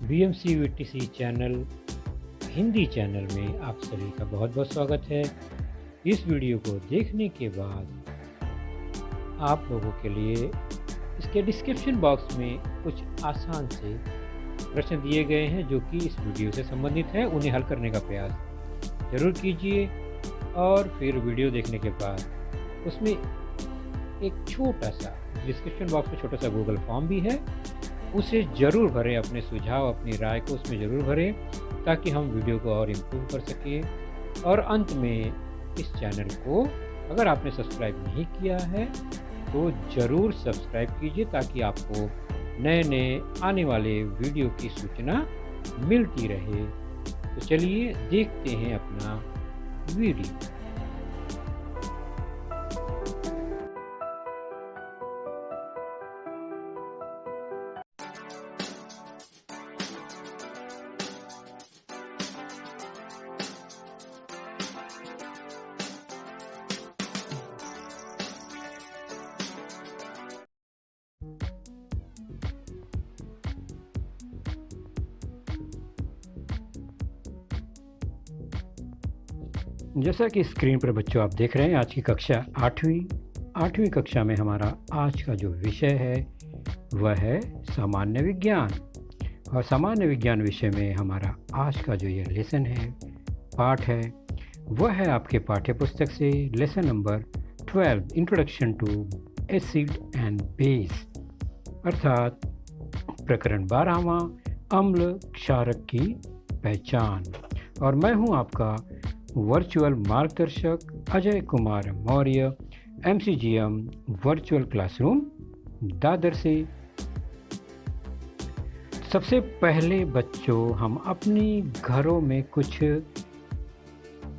BMCVTC channel Hindi channel में आप सभी का बहुत बहुत स्वागत है। इस वीडियो को देखने के बाद आप लोगों के लिए इसके डिस्क्रिप्शन बॉक्स में कुछ आसान से प्रश्न दिए गए हैं जो कि इस वीडियो से संबंधित हैं। उन्हें हल करने का प्रयास ज़रूर कीजिए और फिर वीडियो देखने के बाद उसमें एक छोटा सा डिस्क्रिप्शन बॉक्स में छोटा सा गूगल फॉर्म भी है, उसे ज़रूर भरें। अपने सुझाव अपनी राय को उसमें ज़रूर भरें ताकि हम वीडियो को और इम्प्रूव कर सकें। और अंत में इस चैनल को अगर आपने सब्सक्राइब नहीं किया है तो ज़रूर सब्सक्राइब कीजिए ताकि आपको नए नए आने वाले वीडियो की सूचना मिलती रहे। तो चलिए देखते हैं अपना वीडियो। जैसा कि स्क्रीन पर बच्चों आप देख रहे हैं, आज की कक्षा आठवीं कक्षा में हमारा आज का जो विषय है वह है सामान्य विज्ञान। और सामान्य विज्ञान विषय में हमारा आज का जो ये लेसन है, पाठ है, वह है आपके पाठ्य पुस्तक से lesson number 12 introduction to acid and base, अर्थात प्रकरण 12वां अम्ल क्षारक की पहचान। और मैं हूं आपका वर्चुअल मार्गदर्शक Ajay Kumar Maurya, MCGM virtual classroom Dadar से। सबसे पहले बच्चों हम अपनी घरों में कुछ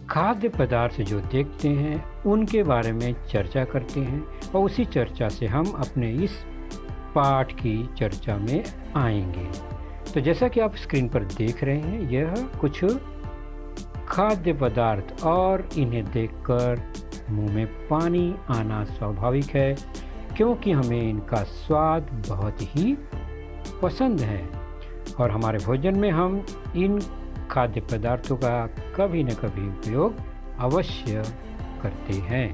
खाद्य पदार्थ जो देखते हैं उनके बारे में चर्चा करते हैं और उसी चर्चा से हम अपने इस पाठ की चर्चा में आएंगे। तो जैसा कि आप स्क्रीन पर देख रहे हैं, यह कुछ खाद्य पदार्थ और इन्हें देखकर मुंह में पानी आना स्वाभाविक है क्योंकि हमें इनका स्वाद बहुत ही पसंद है और हमारे भोजन में हम इन खाद्य पदार्थों का कभी न कभी उपयोग अवश्य करते हैं।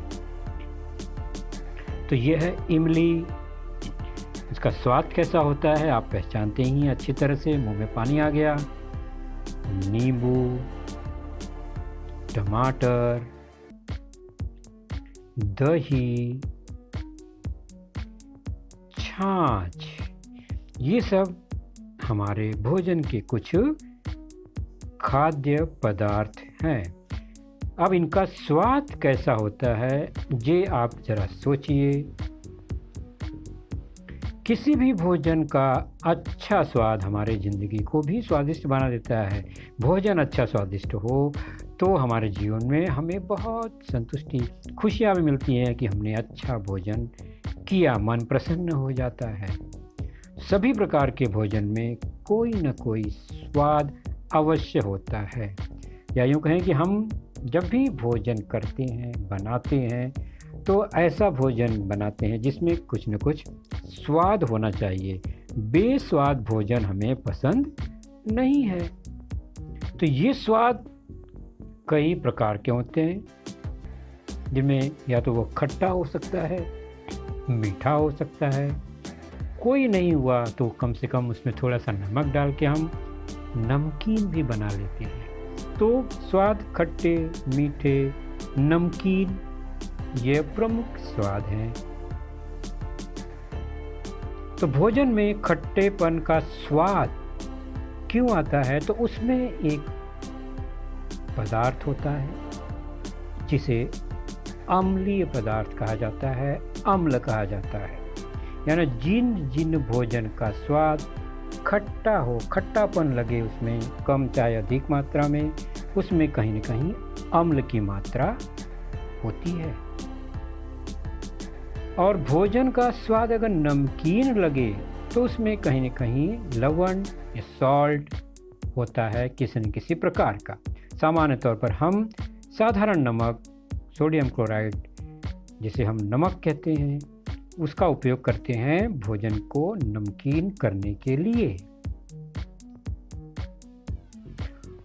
तो यह है इमली। इसका स्वाद कैसा होता है आप पहचानते ही हैं अच्छी तरह से, मुंह में पानी आ गया। नींबू, टमाटर, दही, छाछ, ये सब हमारे भोजन के कुछ खाद्य पदार्थ हैं। अब इनका स्वाद कैसा होता है ये आप जरा सोचिए। किसी भी भोजन का अच्छा स्वाद हमारे ज़िंदगी को भी स्वादिष्ट बना देता है। भोजन अच्छा स्वादिष्ट हो तो हमारे जीवन में हमें बहुत संतुष्टि, खुशियाँ भी मिलती हैं कि हमने अच्छा भोजन किया, मन प्रसन्न हो जाता है। सभी प्रकार के भोजन में कोई न कोई स्वाद अवश्य होता है, या यूँ कहें कि हम जब भी भोजन करते हैं, बनाते हैं, तो ऐसा भोजन बनाते हैं जिसमें कुछ न कुछ स्वाद होना चाहिए। बेस्वाद भोजन हमें पसंद नहीं है। तो ये स्वाद कई प्रकार के होते हैं जिनमें या तो वो खट्टा हो सकता है, मीठा हो सकता है, कोई नहीं हुआ तो कम से कम उसमें थोड़ा सा नमक डाल के हम नमकीन भी बना लेते हैं। तो स्वाद खट्टे, मीठे, नमकीन ये प्रमुख स्वाद हैं। तो भोजन में खट्टेपन का स्वाद क्यों आता है? तो उसमें एक पदार्थ होता है जिसे अम्लीय पदार्थ कहा जाता है, अम्ल कहा जाता है। यानी जिन जिन भोजन का स्वाद खट्टा हो, खट्टापन लगे उसमें कम चाहे अधिक मात्रा में, उसमें कहीं न कहीं अम्ल की मात्रा होती है। और भोजन का स्वाद अगर नमकीन लगे तो उसमें कहीं न कहीं लवण या सॉल्ट होता है किसी न किसी प्रकार का। सामान्य तौर पर हम साधारण नमक, सोडियम क्लोराइड जिसे हम नमक कहते हैं, उसका उपयोग करते हैं भोजन को नमकीन करने के लिए।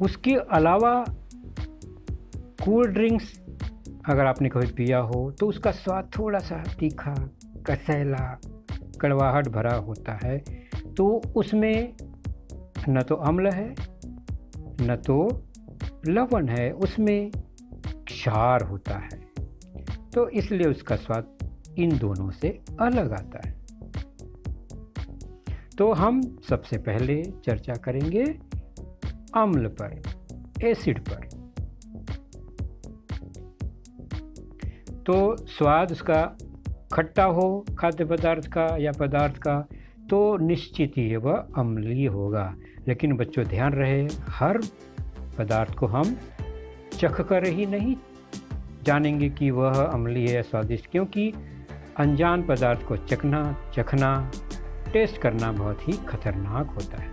उसके अलावा कोल्ड ड्रिंक्स अगर आपने कभी पिया हो तो उसका स्वाद थोड़ा सा तीखा, कसैला, कड़वाहट भरा होता है, तो उसमें न तो अम्ल है न तो लवण है, उसमें क्षार होता है, तो इसलिए उसका स्वाद इन दोनों से अलग आता है। तो हम सबसे पहले चर्चा करेंगे अम्ल पर, एसिड पर। तो स्वाद उसका खट्टा हो खाद्य पदार्थ का या पदार्थ का तो निश्चित ही वह अम्लीय होगा। लेकिन बच्चों ध्यान रहे, हर पदार्थ को हम चख कर ही नहीं जानेंगे कि वह अम्लीय है या स्वादिष्ट, क्योंकि अनजान पदार्थ को चखना, टेस्ट करना बहुत ही खतरनाक होता है।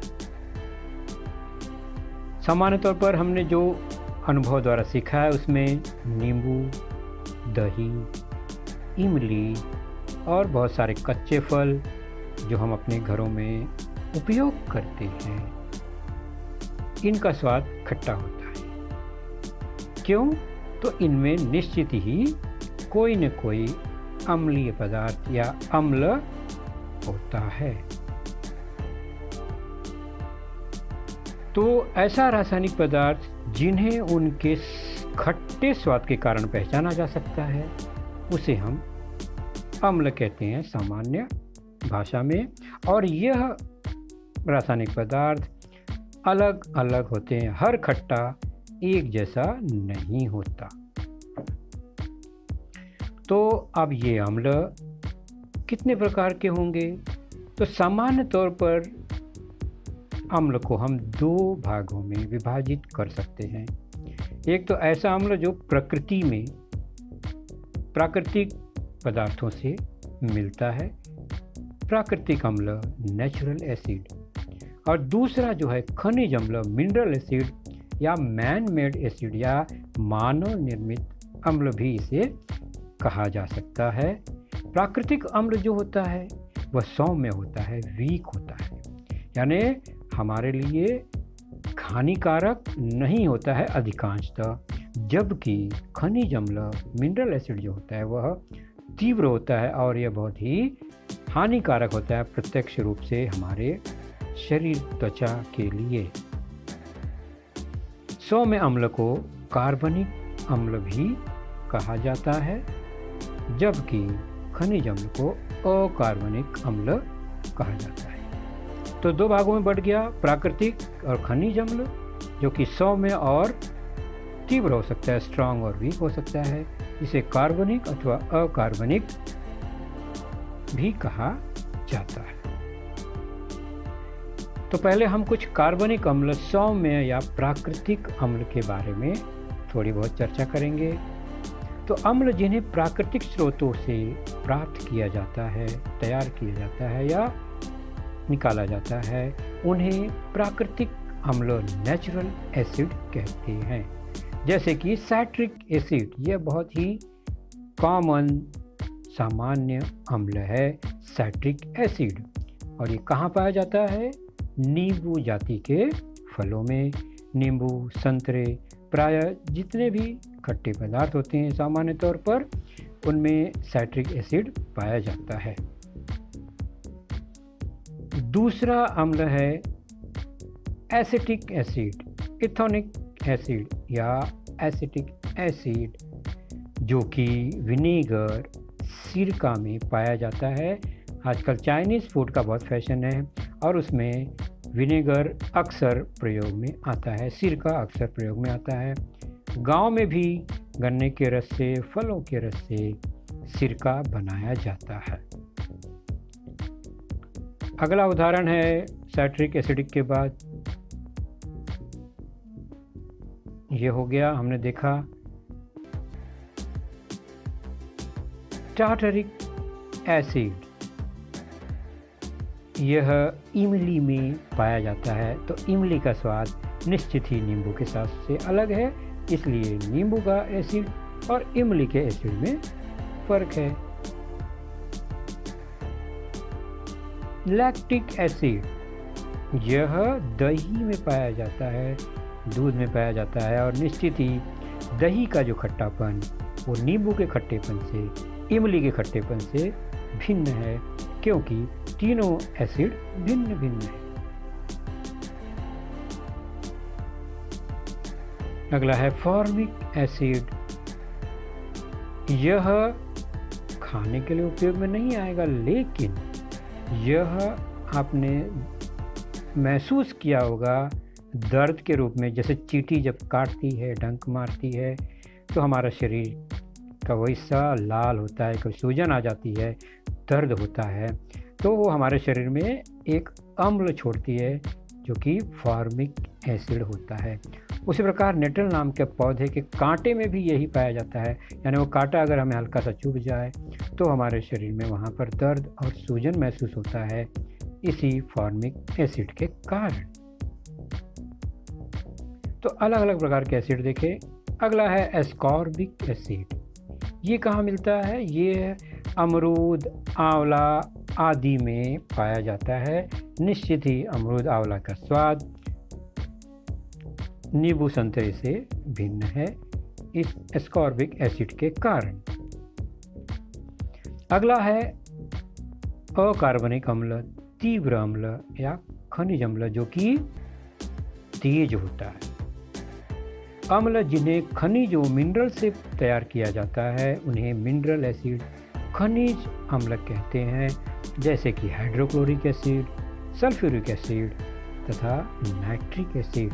सामान्य तौर पर हमने जो अनुभव द्वारा सीखा है उसमें नींबू, दही, इमली और बहुत सारे कच्चे फल जो हम अपने घरों में उपयोग करते हैं, इनका स्वाद खट्टा होता है। क्यों? तो इनमें निश्चित ही कोई न कोई अम्लीय पदार्थ या अम्ल होता है। तो ऐसा रासायनिक पदार्थ जिन्हें उनके खट्टे स्वाद के कारण पहचाना जा सकता है उसे हम अम्ल कहते हैं सामान्य भाषा में। और यह रासायनिक पदार्थ अलग अलग होते हैं, हर खट्टा एक जैसा नहीं होता। तो अब ये अम्ल कितने प्रकार के होंगे? तो सामान्य तौर पर अम्ल को हम दो भागों में विभाजित कर सकते हैं। एक तो ऐसा अम्ल जो प्रकृति में प्राकृतिक पदार्थों से मिलता है, प्राकृतिक अम्ल नेचुरल एसिड, और दूसरा जो है खनिज अम्ल मिनरल एसिड या मैन मेड एसिड या मानव निर्मित अम्ल भी इसे कहा जा सकता है। प्राकृतिक अम्ल जो होता है वह सौम्य होता है, वीक होता है, यानी हमारे लिए हानिकारक नहीं होता है अधिकांशतः, जबकि खनिज अम्ल मिनरल एसिड जो होता है वह तीव्र होता है और यह बहुत ही हानिकारक होता है प्रत्यक्ष रूप से हमारे शरीर त्वचा के लिए। सौम्य अम्ल को कार्बनिक अम्ल भी कहा जाता है, जबकि खनिज अम्ल को अकार्बनिक अम्ल कहा जाता है। तो दो भागों में बढ़ गया, प्राकृतिक और खनिज अम्ल, जो कि सौम्य और तीव्र हो सकता है, स्ट्रांग और वीक हो सकता है। इसे कार्बनिक अथवा अकार्बनिक भी कहा जाता है। तो पहले हम कुछ कार्बनिक अम्ल, सौम्य या प्राकृतिक अम्ल के बारे में थोड़ी बहुत चर्चा करेंगे। तो अम्ल जिन्हें प्राकृतिक स्रोतों से प्राप्त किया जाता है, तैयार किया जाता है या निकाला जाता है, उन्हें प्राकृतिक अम्ल नेचुरल एसिड कहते हैं। जैसे कि साइट्रिक एसिड, यह बहुत ही कॉमन सामान्य अम्ल है साइट्रिक एसिड, और ये कहाँ पाया जाता है? नींबू जाति के फलों में। नींबू, संतरे, प्रायः जितने भी खट्टे पदार्थ होते हैं सामान्य तौर पर उनमें साइट्रिक एसिड पाया जाता है। दूसरा अम्ल है एसिटिक एसिड, इथेनॉइक एसिड या एसिटिक एसिड, जो कि विनेगर, सिरका में पाया जाता है। आजकल चाइनीज़ फूड का बहुत फैशन है और उसमें विनेगर अक्सर प्रयोग में आता है, सिरका अक्सर प्रयोग में आता है। गांव में भी गन्ने के रस से, फलों के रस से सिरका बनाया जाता है। अगला उदाहरण है साइट्रिक एसिडिक के बाद ये हो गया, हमने देखा टार्टरिक एसिड, यह इमली में पाया जाता है। तो इमली का स्वाद निश्चित ही नींबू के स्वाद से अलग है, इसलिए नींबू का एसिड और इमली के एसिड में फर्क है। लैक्टिक एसिड, यह दही में पाया जाता है। दूध में पाया जाता है, और निश्चित ही दही का जो खट्टापन वो नींबू के खट्टेपन से, इमली के खट्टेपन से भिन्न है, क्योंकि तीनों एसिड भिन्न भिन्न है। अगला है फॉर्मिक एसिड। यह खाने के लिए उपयोग में नहीं आएगा, लेकिन यह आपने महसूस किया होगा दर्द के रूप में। जैसे चींटी जब काटती है, डंक मारती है, तो हमारा शरीर का वो हिस्सा लाल होता है, कभी सूजन आ जाती है, दर्द होता है, तो वो हमारे शरीर में एक अम्ल छोड़ती है जो कि फॉर्मिक एसिड होता है। उसी प्रकार नेटल नाम के पौधे के कांटे में भी यही पाया जाता है, यानी वो कांटा अगर हमें हल्का सा चुभ जाए तो हमारे शरीर में वहाँ पर दर्द और सूजन महसूस होता है, इसी फॉर्मिक एसिड के कारण। तो अलग अलग प्रकार के एसिड देखें। अगला है एस्कॉर्बिक एसिड। ये कहाँ मिलता है? ये अमरूद, आंवला आदि में पाया जाता है। निश्चित ही अमरूद आंवला का स्वाद नींबू संतरे से भिन्न है इस एस्कॉर्बिक एसिड के कारण। अगला है अकार्बनिक अम्ल, तीव्र अम्ल या खनिज अम्ल, जो कि तेज होता है। अम्ल जिन्हें खनिजों मिनरल से तैयार किया जाता है उन्हें मिनरल एसिड, खनिज अम्ल कहते हैं, जैसे कि हाइड्रोक्लोरिक एसिड, सल्फ्यूरिक एसिड तथा नाइट्रिक एसिड।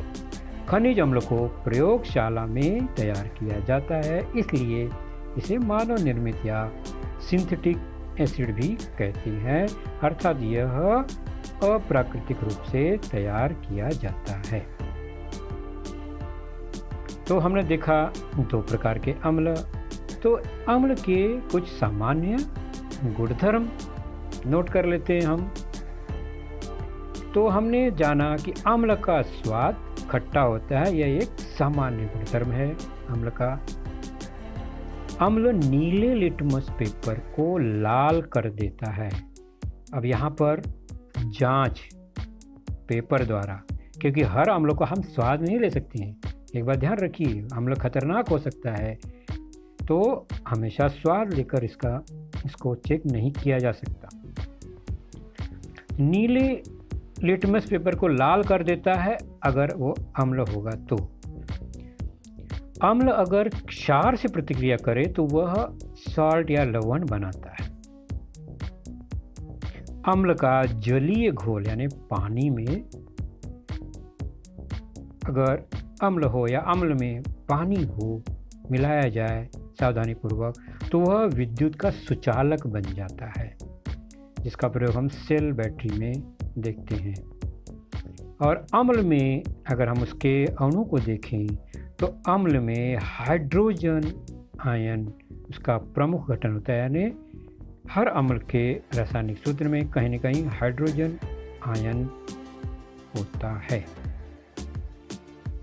खनिज अम्ल को प्रयोगशाला में तैयार किया जाता है, इसलिए इसे मानव निर्मित या सिंथेटिक एसिड भी कहते हैं, अर्थात यह अप्राकृतिक रूप से तैयार किया जाता है। तो हमने देखा दो प्रकार के अम्ल। तो अम्ल के कुछ सामान्य गुणधर्म नोट कर लेते हैं हम। तो हमने जाना कि अम्ल का स्वाद खट्टा होता है, यह एक सामान्य गुणधर्म है अम्ल का। अम्ल नीले लिटमस पेपर को लाल कर देता है। अब यहाँ पर जांच पेपर द्वारा, क्योंकि हर अम्ल को हम स्वाद नहीं ले सकते हैं, एक बात ध्यान रखिए, अम्ल खतरनाक हो सकता है, तो हमेशा स्वाद लेकर इसको चेक नहीं किया जा सकता। नीले लिटमस पेपर को लाल कर देता है अगर वो अम्ल होगा तो। अम्ल अगर क्षार से प्रतिक्रिया करे तो वह सॉल्ट या लवण बनाता है। अम्ल का जलीय घोल यानी पानी में अगर अम्ल हो या अम्ल में पानी हो मिलाया जाए सावधानीपूर्वक, तो वह विद्युत का सुचालक बन जाता है, जिसका प्रयोग हम सेल बैटरी में देखते हैं। और अम्ल में अगर हम उसके अणु को देखें तो अम्ल में हाइड्रोजन आयन उसका प्रमुख घटक होता है, यानी हर अम्ल के रासायनिक सूत्र में कहीं न कहीं हाइड्रोजन आयन होता है,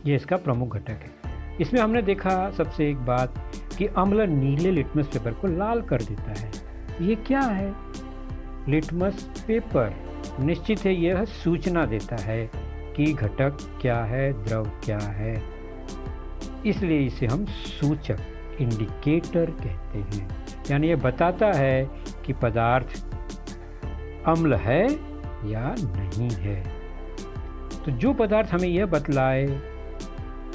ये इसका प्रमुख घटक है। इसमें हमने देखा सबसे एक बात कि अम्ल नीले लिटमस पेपर को लाल कर देता है। ये क्या है? लिटमस पेपर निश्चित है यह सूचना देता है कि घटक क्या है, द्रव क्या है, इसलिए इसे हम सूचक, इंडिकेटर कहते हैं। यानी यह बताता है कि पदार्थ अम्ल है या नहीं है। तो जो पदार्थ हमें यह बतलाए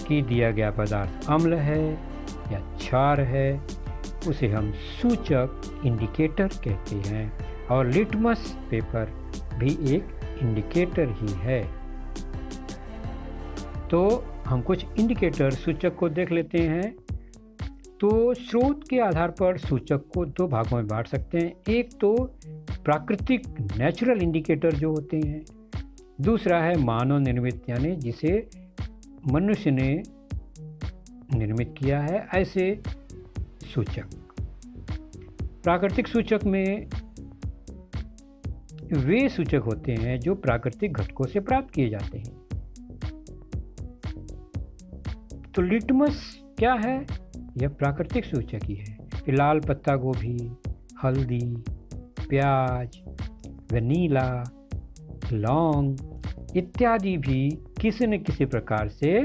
कि दिया गया पदार्थ अम्ल है या क्षार है, उसे हम सूचक, इंडिकेटर कहते हैं। और लिटमस पेपर भी एक इंडिकेटर ही है। तो हम कुछ इंडिकेटर सूचक को देख लेते हैं। तो स्रोत के आधार पर सूचक को दो भागों में बांट सकते हैं। एक तो प्राकृतिक नेचुरल इंडिकेटर जो होते हैं, दूसरा है मानव निर्मित, यानी जिसे मनुष्य ने निर्मित किया है ऐसे सूचक। प्राकृतिक सूचक में वे सूचक होते हैं जो प्राकृतिक घटकों से प्राप्त किए जाते हैं। तो लिटमस क्या है? यह प्राकृतिक सूचक ही है। लाल पत्ता गोभी, हल्दी, प्याज, वनीला, लौंग इत्यादि भी किसी न किसी प्रकार से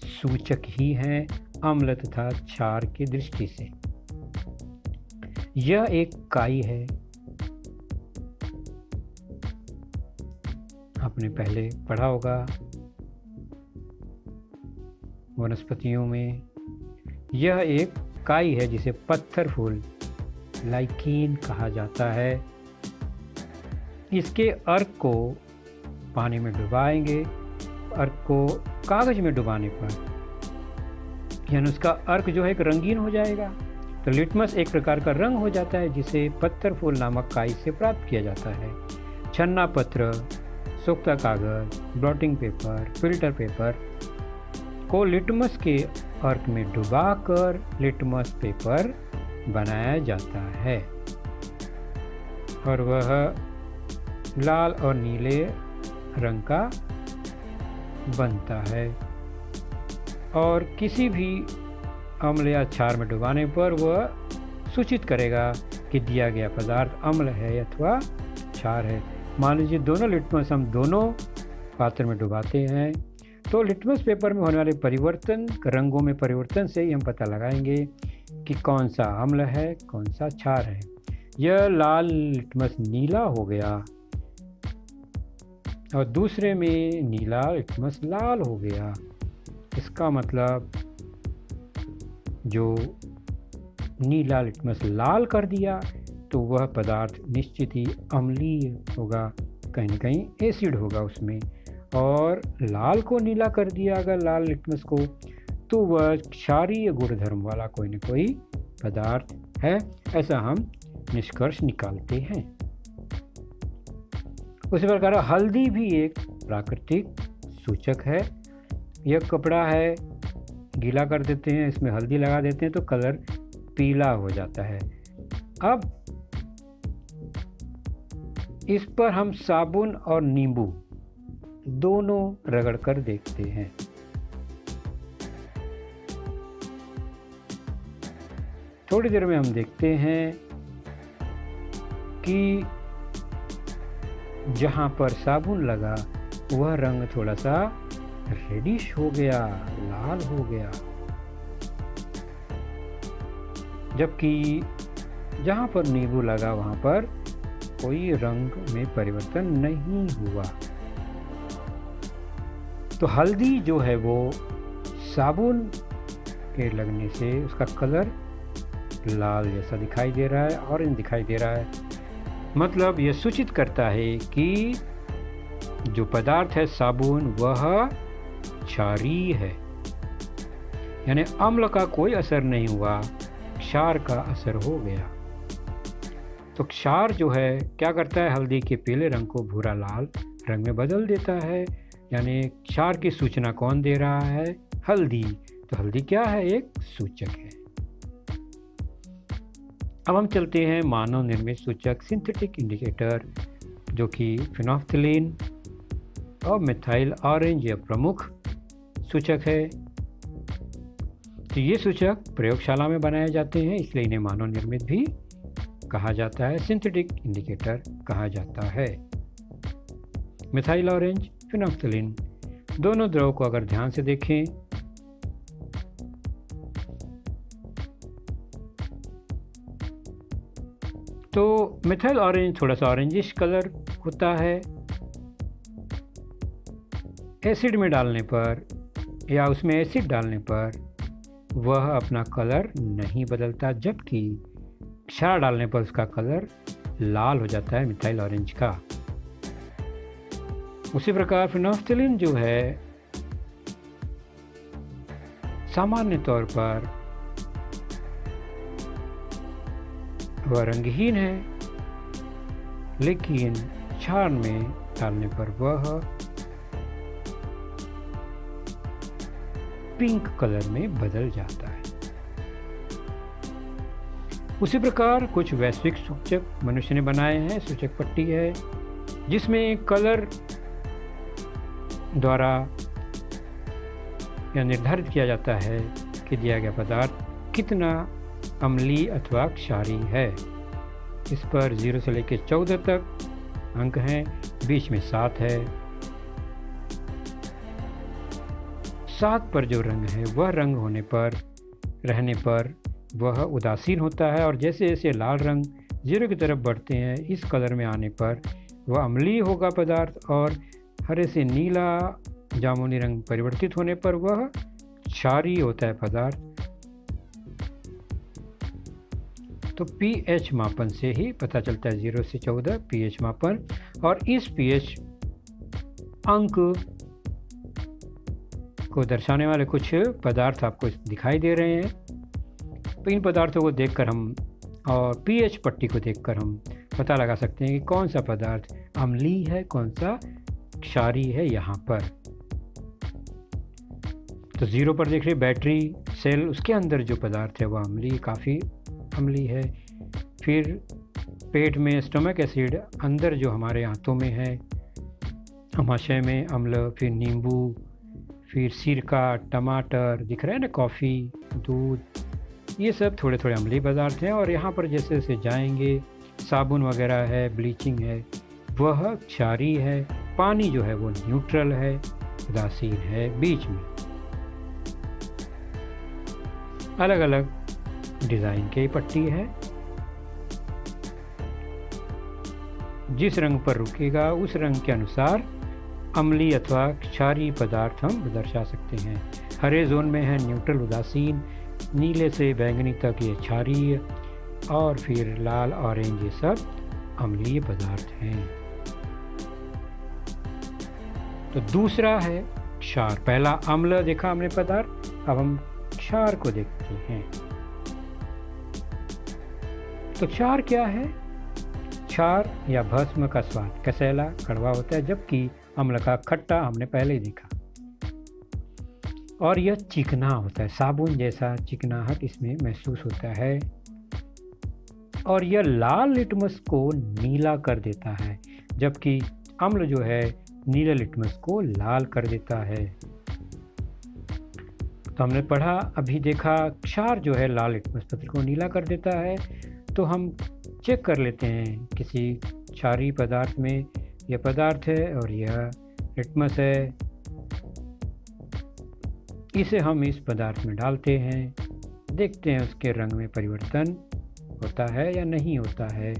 सूचक ही हैं अम्ल तथा क्षार की दृष्टि से। यह एक काई है। आपने पहले पढ़ा होगा वनस्पतियों में, यह एक काई है जिसे पत्थर फूल लाइकीन कहा जाता है। इसके अर्क को पानी में डुबाएंगे। अर्क को कागज में डुबाने पर यानी उसका अर्क जो है एक रंगीन हो जाएगा। तो लिटमस एक प्रकार का रंग हो जाता है जिसे पत्थर फूल नामक काई से प्राप्त किया जाता है। छन्ना पत्र, सूखा कागज, ब्लॉटिंग पेपर, फिल्टर पेपर को लिटमस के अर्क में डुबाकर लिटमस पेपर बनाया जाता है और वह लाल और नीले रंग का बनता है। और किसी भी अम्ल या क्षार में डुबाने पर वह सूचित करेगा कि दिया गया पदार्थ अम्ल है अथवा क्षार है। मान लीजिए दोनों लिटमस हम दोनों पात्र में डुबाते हैं तो लिटमस पेपर में होने वाले परिवर्तन, रंगों में परिवर्तन से ही हम पता लगाएंगे कि कौन सा अम्ल है कौन सा क्षार है। यह लाल लिटमस नीला हो गया और दूसरे में नीला लिटमस लाल हो गया। इसका मतलब जो नीला लिटमस लाल कर दिया तो वह पदार्थ निश्चित ही अम्लीय होगा, कहीं न कहीं एसिड होगा उसमें। और लाल को नीला कर दिया अगर लाल लिटमस को, तो वह क्षारीय गुणधर्म वाला कोई न कोई पदार्थ है, ऐसा हम निष्कर्ष निकालते हैं। उसी प्रकार हल्दी भी एक प्राकृतिक सूचक है। यह कपड़ा है, गीला कर देते हैं, इसमें हल्दी लगा देते हैं तो कलर पीला हो जाता है। अब इस पर हम साबुन और नींबू दोनों रगड़ कर देखते हैं। थोड़ी देर में हम देखते हैं कि जहां पर साबुन लगा वह रंग थोड़ा सा रेडिश हो गया, लाल हो गया, जबकि जहां पर नींबू लगा वहां पर कोई रंग में परिवर्तन नहीं हुआ। तो हल्दी जो है वो साबुन के लगने से उसका कलर लाल जैसा दिखाई दे रहा है, ऑरेंज दिखाई दे रहा है। मतलब यह सूचित करता है कि जो पदार्थ है साबुन वह क्षारीय है, यानी अम्ल का कोई असर नहीं हुआ, क्षार का असर हो गया। तो क्षार जो है क्या करता है, हल्दी के पीले रंग को भूरा लाल रंग में बदल देता है। यानी क्षार की सूचना कौन दे रहा है, हल्दी। तो हल्दी क्या है, एक सूचक है। अब हम चलते हैं मानव निर्मित सूचक सिंथेटिक इंडिकेटर, जो कि फिनोल्फ्थलीन और मिथाइल ऑरेंज यह प्रमुख सूचक है। तो ये सूचक प्रयोगशाला में बनाए जाते हैं, इसलिए इन्हें मानव निर्मित भी कहा जाता है, सिंथेटिक इंडिकेटर कहा जाता है। मिथाइल ऑरेंज, फिनोल्फ्थलीन दोनों द्रव को अगर ध्यान से देखें तो मिथाइल ऑरेंज थोड़ा सा ऑरेंजिश कलर होता है। एसिड में डालने पर या उसमें एसिड डालने पर वह अपना कलर नहीं बदलता, जबकि क्षार डालने पर उसका कलर लाल हो जाता है मिथाइल ऑरेंज का। उसी प्रकार फिनोल्फ्थलीन जो है सामान्य तौर पर वह रंगहीन है, लेकिन क्षार में डालने पर वह पिंक कलर में बदल जाता है। उसी प्रकार कुछ वैश्विक सूचक मनुष्य ने बनाए हैं। सूचक पट्टी है जिसमें कलर द्वारा यह निर्धारित किया जाता है कि दिया गया पदार्थ कितना अम्लीय अथवा क्षारीय है। इस पर 0 से लेकर 14 तक अंक हैं, बीच में 7 है। 7 पर जो रंग है वह रंग रहने पर वह उदासीन होता है, और जैसे जैसे लाल रंग 0 की तरफ बढ़ते हैं, इस कलर में आने पर वह अम्लीय होगा पदार्थ, और हरे से नीला जामुनी रंग परिवर्तित होने पर वह क्षारीय होता है पदार्थ। तो pH मापन से ही पता चलता है, 0 से 14 pH मापन, और इस pH अंक को दर्शाने वाले कुछ पदार्थ आपको दिखाई दे रहे हैं। तो इन पदार्थों को देखकर हम, और pH पट्टी को देखकर हम पता लगा सकते हैं कि कौन सा पदार्थ अम्लीय है, कौन सा क्षारीय है यहाँ पर। तो 0 पर देख रहे बैटरी सेल, उसके अंदर जो पदार्थ है वह अम्लीय, काफ़ी अम्लीय है। फिर पेट में स्टमक एसिड, अंदर जो हमारे आंतों में है, आमाशय में अम्ल, फिर नींबू, फिर सिरका, टमाटर दिख रहा है ना, कॉफ़ी, दूध, ये सब थोड़े थोड़े अम्लीय पदार्थ हैं। और यहाँ पर जैसे जैसे जाएंगे, साबुन वगैरह है, ब्लीचिंग है, वह क्षारीय है। पानी जो है वो न्यूट्रल है, उदासीन है, बीच में। अलग अलग डिज़ाइन की पट्टी है, जिस रंग पर रुकेगा उस रंग के अनुसार अम्लीय अथवा क्षारीय पदार्थ हम दर्शा सकते हैं। हरे जोन में है न्यूट्रल, उदासीन, नीले से बैंगनी तक ये क्षारीय, और फिर लाल, ऑरेंज, ये सब अम्लीय पदार्थ हैं। तो दूसरा है क्षार। पहला अम्ल देखा हमने पदार्थ, अब हम क्षार को देखते हैं। तो क्षार क्या है? क्षार या भस्म का स्वाद कसैला, कड़वा होता है, जबकि अम्ल का खट्टा हमने पहले ही देखा। और यह चिकना होता है, साबुन जैसा चिकनाहट इसमें महसूस होता है। और यह लाल लिटमस को नीला कर देता है, जबकि अम्ल जो है नीले लिटमस को लाल कर देता है। तो हमने पढ़ा, अभी देखा, क्षार जो है लाल लिटमस पत्र को नीला कर देता है। तो हम चेक कर लेते हैं किसी क्षारीय पदार्थ में, यह पदार्थ है और यह लिटमस है। इसे हम इस पदार्थ में डालते हैं, देखते हैं उसके रंग में परिवर्तन होता है या नहीं होता है।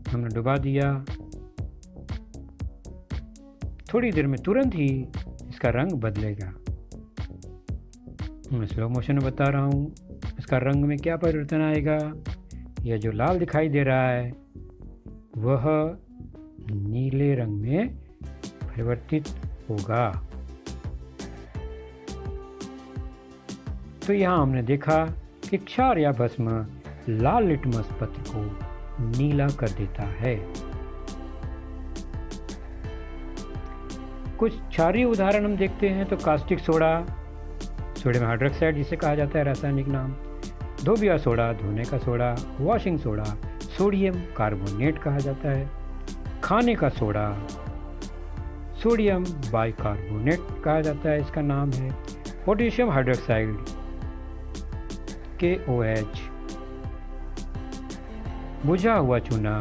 हमने डुबा दिया, थोड़ी देर में तुरंत ही इसका रंग बदलेगा। मैं स्लो मोशन में बता रहा हूँ, इसका रंग में क्या परिवर्तन आएगा। यह जो लाल दिखाई दे रहा है वह नीले रंग में परिवर्तित होगा। तो यहाँ हमने देखा कि क्षार या भस्म लाल लिटमस पत्र को नीला कर देता है। कुछ क्षारीय उदाहरण हम देखते हैं। तो कास्टिक सोडा, सोडियम हाइड्रोक्साइड जिसे कहा जाता है रासायनिक नाम, धोबिया सोडा, धोने का soda, washing soda, sodium carbonate कहा जाता है। खाने का सोडा, सोडियम बाइकार्बोनेट कहा जाता है, इसका नाम है। पोटेशियम हाइड्रोक्साइड, KOH, बुझा हुआ चूना,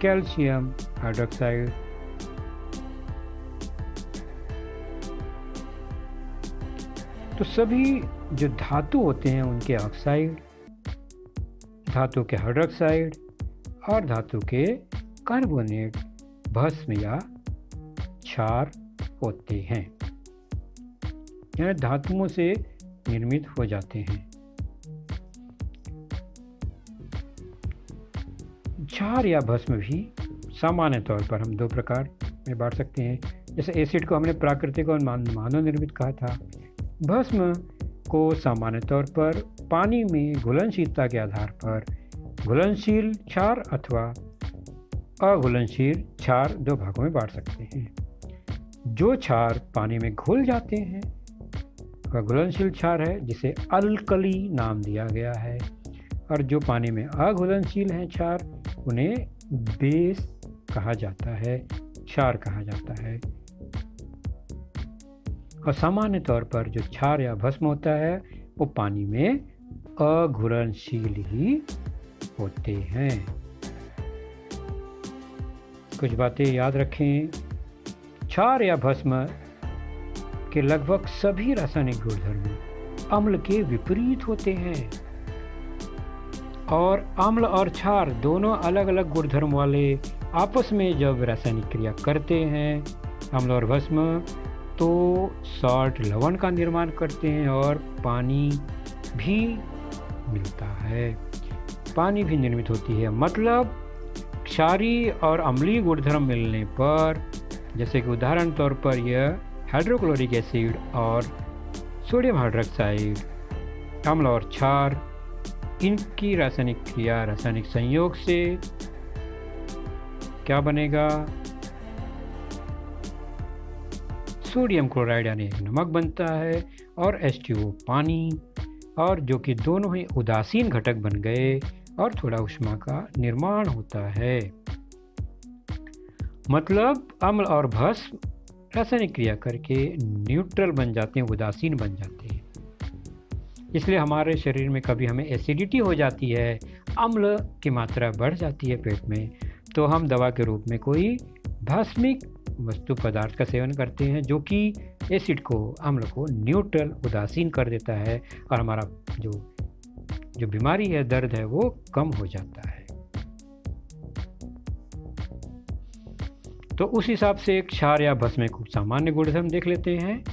कैल्शियम हाइड्रोक्साइड, तो सभी जो धातु होते हैं उनके ऑक्साइड, धातु के हाइड्रोक्साइड और धातु के कार्बोनेट भस्म या क्षार होते हैं, यह धातुओं से निर्मित हो जाते हैं। क्षार या भस्म भी सामान्य तौर पर हम दो प्रकार में बांट सकते हैं। जैसे एसिड को हमने प्राकृतिक और मानव निर्मित कहा था। भस्म को सामान्य तौर पर पानी में घुलनशीलता के आधार पर घुलनशील क्षार अथवा अघुलनशील क्षार दो भागों में बांट सकते हैं। जो क्षार पानी में घुल जाते हैं वह घुलनशील क्षार है, जिसे अल्कली नाम दिया गया है, और जो पानी में अघुलनशील हैं क्षार उन्हें बेस कहा जाता है, क्षार कहा जाता है। और सामान्य तौर पर जो क्षार या भस्म होता है वो पानी में अघुलनशील ही होते हैं। कुछ बातें याद रखें। क्षार या भस्म के लगभग सभी रासायनिक गुणधर्म अम्ल के विपरीत होते हैं, और अम्ल और क्षार दोनों अलग अलग गुणधर्म वाले आपस में जब रासायनिक क्रिया करते हैं, अम्ल और भस्म, तो सॉल्ट लवण का निर्माण करते हैं और पानी भी मिलता है, पानी भी निर्मित होती है। मतलब क्षारीय और अम्लीय गुणधर्म मिलने पर, जैसे कि उदाहरण तौर पर यह हाइड्रोक्लोरिक एसिड और सोडियम हाइड्रोक्साइड, अम्ल और क्षार, इनकी रासायनिक क्रिया, रासायनिक संयोग से क्या बनेगा? सोडियम क्लोराइड यानी नमक बनता है, और H2O पानी, और जो कि दोनों ही उदासीन घटक बन गए और थोड़ा ऊष्मा का निर्माण होता है। मतलब अम्ल और भस्म रासायनिक क्रिया करके न्यूट्रल बन जाते हैं, उदासीन बन जाते हैं। इसलिए हमारे शरीर में कभी हमें एसिडिटी हो जाती है, अम्ल की मात्रा बढ़ जाती है पेट में, तो हम दवा के रूप में कोई भस्मिक वस्तु पदार्थ का सेवन करते हैं जो कि एसिड को, अम्ल को न्यूट्रल, उदासीन कर देता है, और हमारा जो बीमारी है, दर्द है, वो कम हो जाता है। तो उस हिसाब से क्षार या भस्म में कुछ सामान्य गुणधर्म देख लेते हैं।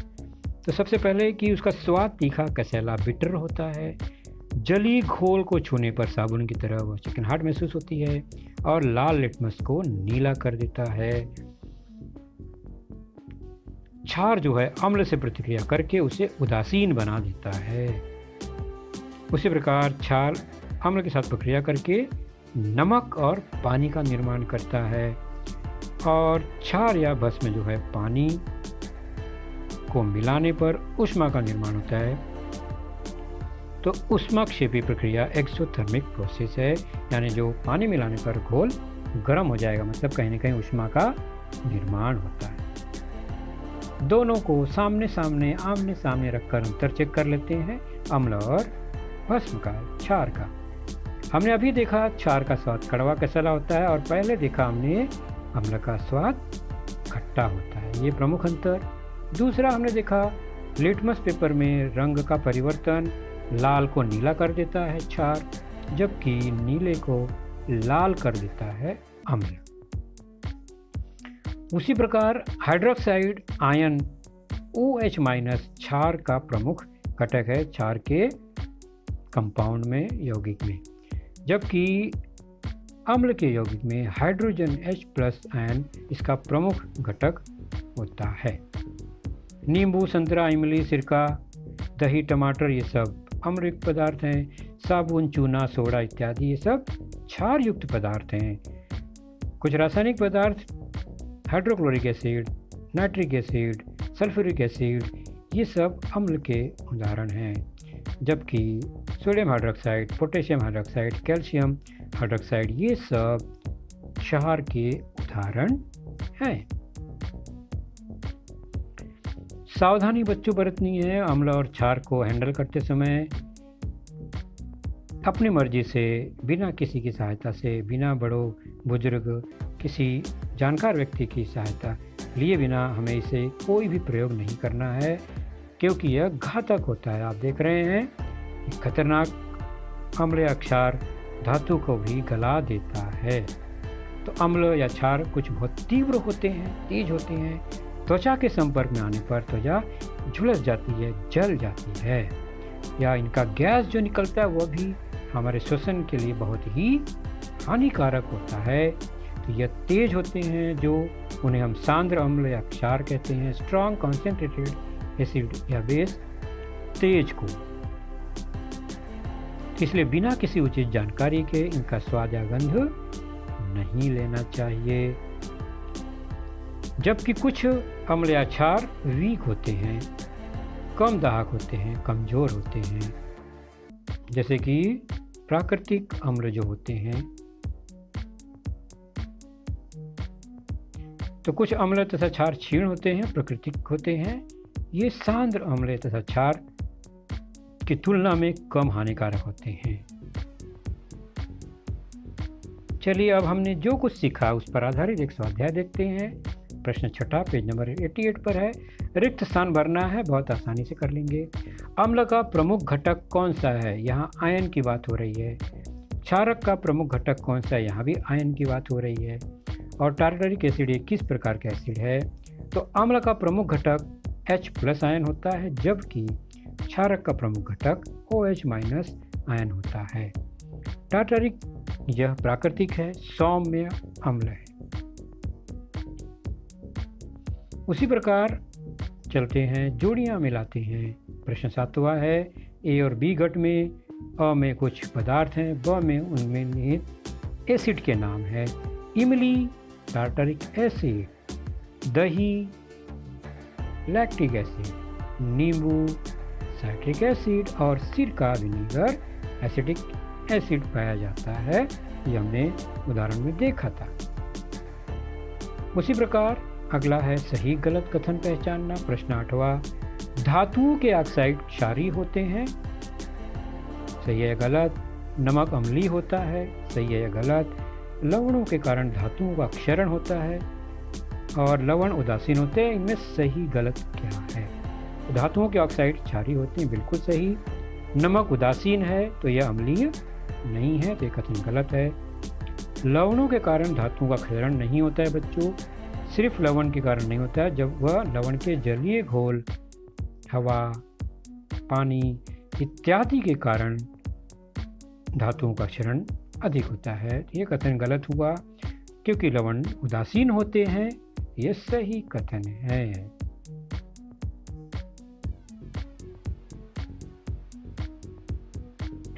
तो सबसे पहले कि उसका स्वाद तीखा, कसैला, बिटर होता है। जली घोल को छूने पर साबुन की तरह वह चिकनाहट महसूस होती है, और लाल लिटमस को नीला कर देता है। क्षार जो है अम्ल से प्रतिक्रिया करके उसे उदासीन बना देता है। उसी प्रकार क्षार अम्ल के साथ प्रक्रिया करके नमक और पानी का निर्माण करता है, और क्षार या भस्म जो है पानी को मिलाने पर ऊष्मा का निर्माण होता है। तो ऊष्माक्षेपी प्रक्रिया एक्सोथर्मिक प्रोसेस है, यानी जो पानी मिलाने पर घोल गर्म हो जाएगा, मतलब कहीं ना कहीं ऊष्मा का निर्माण होता है। दोनों को आमने सामने रखकर अंतर चेक कर लेते हैं, अम्ल और भस्म का, क्षार का। हमने अभी देखा क्षार का स्वाद कड़वा कसला होता है, और पहले देखा हमने अम्ल का स्वाद खट्टा होता है, ये प्रमुख अंतर। दूसरा हमने देखा लिटमस पेपर में रंग का परिवर्तन, लाल को नीला कर देता है क्षार, जबकि नीले को लाल कर देता है अम्ल। उसी प्रकार हाइड्रोक्साइड आयन OH- क्षार का प्रमुख घटक है, क्षार के कंपाउंड में, यौगिक में, जबकि अम्ल के यौगिक में हाइड्रोजन H+ आयन इसका प्रमुख घटक होता है। नींबू, संतरा, इमली, सिरका, दही, टमाटर, ये सब अम्लयुक्त पदार्थ हैं। साबुन, चूना, सोडा इत्यादि ये सब क्षार युक्त पदार्थ हैं। कुछ रासायनिक पदार्थ hydrochloric acid, nitric acid, sulphuric acid, ये सब अम्ल के उदाहरण हैं, जबकि sodium hydroxide, potassium hydroxide, calcium hydroxide, ये सब क्षार के उदाहरण हैं। सावधानी बच्चों बरतनी है। अम्ल और क्षार को हैंडल करते समय अपनी मर्जी से, बिना किसी की सहायता से, बिना बड़ों बुजुर्ग, किसी जानकार व्यक्ति की सहायता लिए बिना हमें इसे कोई भी प्रयोग नहीं करना है, क्योंकि यह घातक होता है। आप देख रहे हैं खतरनाक अम्ल या क्षार धातु को भी गला देता है। तो अम्ल या क्षार कुछ बहुत तीव्र होते हैं, तेज होते हैं। त्वचा के संपर्क में आने पर त्वचा झुलस जाती है, जल जाती है, या इनका गैस जो निकलता है वह भी हमारे श्वसन के लिए बहुत ही हानिकारक होता है। तो यह तेज होते हैं, जो उन्हें हम सांद्र अम्ल या क्षार कहते हैं। स्ट्रॉन्ग कॉन्सेंट्रेटेड एसिड या बेस, तेज को। इसलिए बिना किसी उचित जानकारी के इनका स्वाद या गंध नहीं लेना चाहिए। जबकि कुछ अम्ल या क्षार वीक होते हैं, कम दाहक होते हैं, कमज़ोर होते हैं, जैसे कि प्राकृतिक अम्ल जो होते हैं। तो कुछ अम्ल तथा क्षार क्षीण होते हैं, प्राकृतिक होते हैं। ये सांद्र अम्ल तथा क्षार की तुलना में कम हानिकारक होते हैं। चलिए अब हमने जो कुछ सीखा उस पर आधारित एक स्वाध्याय देखते हैं। प्रश्न छठा पेज नंबर 88 पर है। रिक्त स्थान भरना है, बहुत आसानी से कर लेंगे। अम्ल का प्रमुख घटक कौन सा है? यहाँ आयन की बात हो रही है। क्षारक का प्रमुख घटक कौन सा है? यहाँ भी आयन की बात हो रही है। और टार्टरिक एसिड ये किस प्रकार का एसिड है? तो अम्ल का प्रमुख घटक H+ आयन होता है, जबकि क्षारक का प्रमुख घटक OH- आयन होता है। टार्टरिक यह प्राकृतिक है, सौम्य अम्ल है। उसी प्रकार चलते हैं, जोड़ियां मिलाते हैं। प्रश्न 7वां है। ए और बी घट में अ में कुछ पदार्थ हैं, ब में उनमें एसिड के नाम है। इमली टार्टरिक एसिड, दही लैक्टिक एसिड, नींबू साइट्रिक एसिड और सिरका विनेगर एसिडिक एसिड पाया जाता है। ये हमने उदाहरण में देखा था। उसी प्रकार अगला है सही गलत कथन पहचानना। प्रश्न 8वां। धातुओं के ऑक्साइड क्षारीय होते हैं, सही है गलत। नमक अम्लीय होता है, सही है गलत। लवणों के कारण धातुओं का क्षरण होता है और लवण उदासीन होते हैं, इनमें सही गलत क्या है? धातुओं के ऑक्साइड क्षारीय होते हैं, बिल्कुल सही। नमक उदासीन है तो यह अम्लीय नहीं है, तो यह कथन गलत है। लवणों के कारण धातुओं का क्षरण नहीं होता है बच्चों, सिर्फ लवण के कारण नहीं होता है, जब वह लवण के जलीय घोल, हवा, पानी इत्यादि के कारण धातुओं का क्षरण अधिक होता है। ये कथन गलत हुआ, क्योंकि लवण उदासीन होते हैं, ये सही कथन है।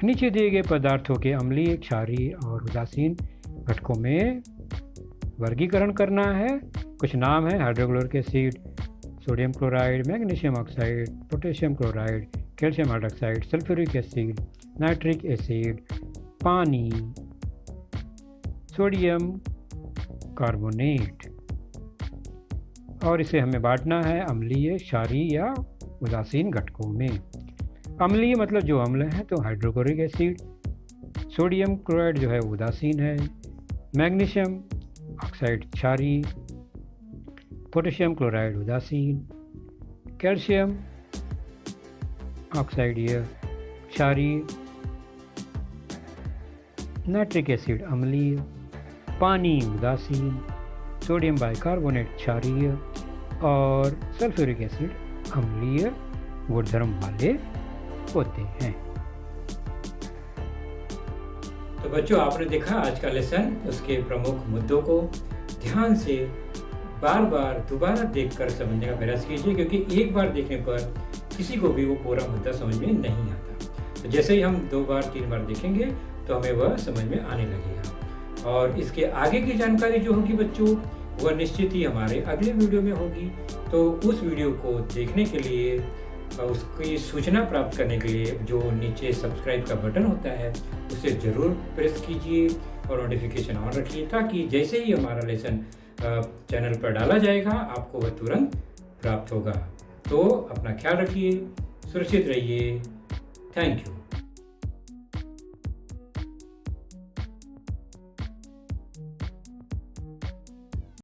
नीचे दिए गए पदार्थों के अम्लीय, क्षारीय और उदासीन घटकों में वर्गीकरण करना है। कुछ नाम है hydrochloric acid, sodium chloride, magnesium oxide, potassium chloride, calcium hydroxide, sulphuric acid, nitric acid, पानी, सोडियम कार्बोनेट। और इसे हमें बांटना है अम्लीय, क्षारीय या उदासीन घटकों में। अम्लीय मतलब जो अम्ल है तो हाइड्रोक्लोरिक एसिड, सोडियम क्लोराइड जो है उदासीन है, मैग्नीशियम ऑक्साइड क्षारीय, पोटेशियम क्लोराइड उदासीन, कैल्शियम ऑक्साइड यह क्षारीय, नाइट्रिक एसिड अम्लीय, पानी उदासीन, सोडियम बाइकार्बोनेट क्षारीय और सल्फ्यूरिक एसिड अम्लीय गुणधर्म वाले होते हैं। तो बच्चों, आपने देखा आज का लेसन, उसके प्रमुख मुद्दों को ध्यान से बार बार दोबारा देखकर समझने का प्रयास कीजिए, क्योंकि एक बार देखने पर किसी को भी वो पूरा मुद्दा समझ में नहीं आता। तो जैसे ही हम 2 बार 3 बार देखेंगे तो हमें वह समझ में आने लगेगा। और इसके आगे की जानकारी जो होगी बच्चों, वह निश्चित ही हमारे अगले वीडियो में होगी। तो उस वीडियो को देखने के लिए, उसकी सूचना प्राप्त करने के लिए जो नीचे सब्सक्राइब का बटन होता है उसे ज़रूर प्रेस कीजिए और नोटिफिकेशन ऑन रखिए, ताकि जैसे ही हमारा लेसन चैनल पर डाला जाएगा आपको वह तुरंत प्राप्त होगा। तो अपना ख्याल रखिए, सुरक्षित रहिए। Thank you.